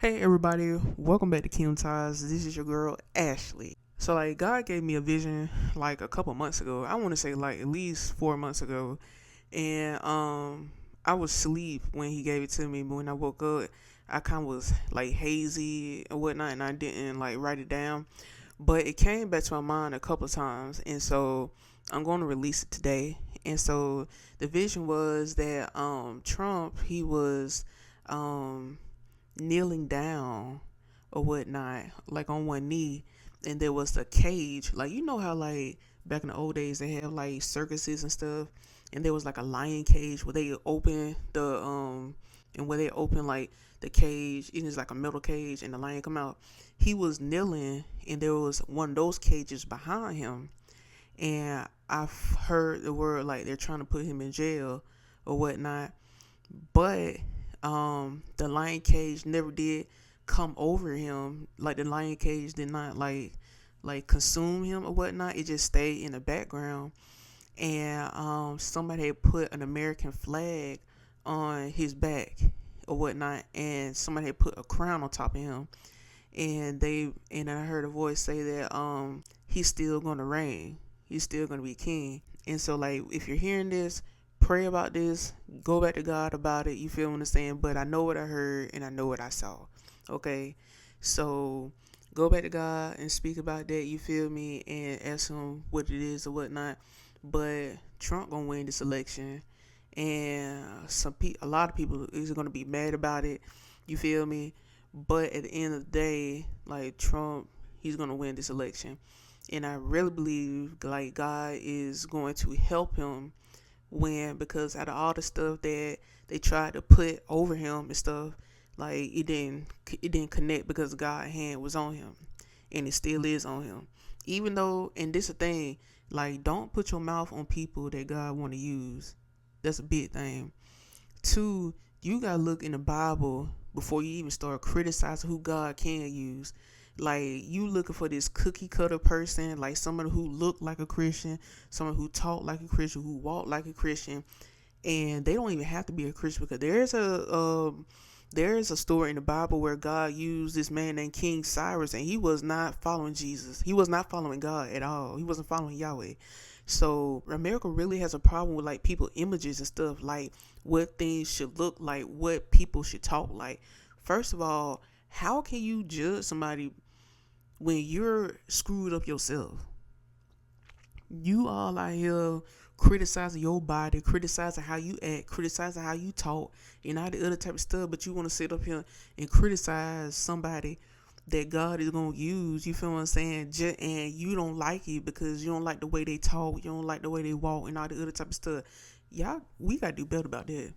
Hey everybody, welcome back to Kingdom Ties. This is your girl Ashley. So God gave me a vision like a couple months ago. I want to say like at least 4 months ago, and I was asleep when he gave it to me. But when I woke up, I kind of was like hazy and whatnot, and I didn't like write it down. But it came back to my mind a couple of times, and so I'm going to release it today. And so the vision was that Trump he was um kneeling down or whatnot, like on one knee, and there was a cage. Like you know how like back in the old days they have like circuses and stuff, and there was like a lion cage where they open the and where they open like the cage, it is like a metal cage, and the lion come out. He was kneeling, and there was one of those cages behind him, and I've heard the word like they're trying to put him in jail or whatnot, but the lion cage never did come over him. Like the lion cage did not like consume him or whatnot. It just stayed in the background, and somebody had put an American flag on his back or whatnot, and somebody had put a crown on top of him, and I heard a voice say that he's still gonna reign, he's still gonna be king. And so like if you're hearing this, pray about this, go back to God about it. You feel what I'm saying? But I know what I heard and I know what I saw. Okay, so go back to God and speak about that. You feel me? And ask him what it is or whatnot. But Trump gonna win this election, and a lot of people is gonna be mad about it. You feel me? But at the end of the day, like Trump, he's gonna win this election, and I really believe like God is going to help him win, because out of all the stuff that they tried to put over him and stuff, like it didn't connect because God's hand was on him, and it still is on him. Even though, and this is the thing, like don't put your mouth on people that God want to use. That's a big thing. Two, you gotta look in the Bible before you even start criticizing who God can use. Like you looking for this cookie cutter person, like someone who looked like a Christian, someone who talked like a Christian, who walked like a Christian, and they don't even have to be a Christian, because there's a story in the Bible where God used this man named King Cyrus, and he was not following Jesus. He was not following God at all. He wasn't following Yahweh. So America really has a problem with like people images and stuff, like what things should look like, what people should talk like. First of all, how can you judge somebody when you're screwed up yourself? You all out here criticizing your body, criticizing how you act, criticizing how you talk, and all the other type of stuff, but you want to sit up here and criticize somebody that God is going to use, you feel what I'm saying? And you don't like it because you don't like the way they talk, you don't like the way they walk, and all the other type of stuff. Y'all, we got to do better about that.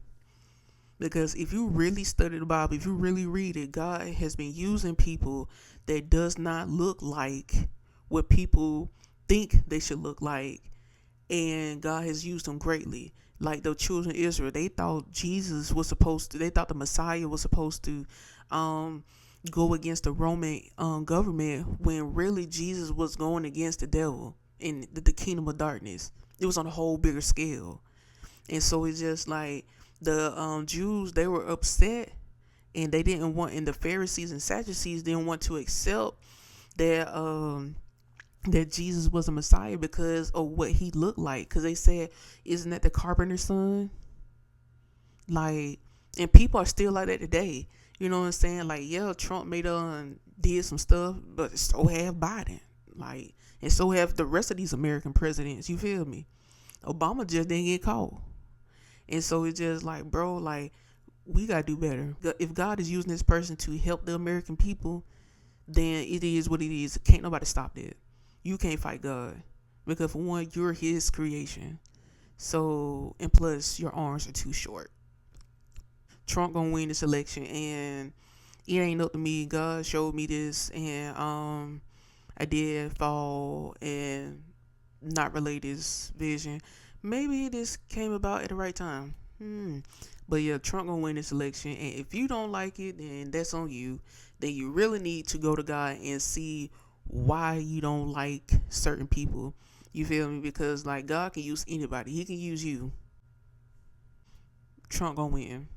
Because if you really study the Bible, if you really read it, God has been using people that does not look like what people think they should look like, and God has used them greatly. Like the children of Israel, they thought they thought the Messiah was supposed to go against the Roman government, when really Jesus was going against the devil in the kingdom of darkness. It was on a whole bigger scale. And so it's just like the Jews, they were upset, and they didn't want, and the Pharisees and Sadducees didn't want to accept that that Jesus was a Messiah because of what he looked like. Because they said, isn't that the carpenter's son? Like, and people are still like that today. You know what I'm saying? Like, yeah, Trump did some stuff, but so have Biden. Like, and so have the rest of these American presidents. You feel me? Obama just didn't get caught. And so it's just like, bro, like, we gotta do better. If God is using this person to help the American people, then it is what it is. Can't nobody stop that. You can't fight God, because for one, you're his creation. So, and plus your arms are too short. Trump gonna win this election, and it ain't up to me. God showed me this, and I did fall and not relay this vision. Maybe this came about at the right time. But yeah, Trump gonna win this election, and if you don't like it, then that's on you. Then you really need to go to God and see why you don't like certain people. You feel me? Because like God can use anybody. He can use you. Trump gonna win.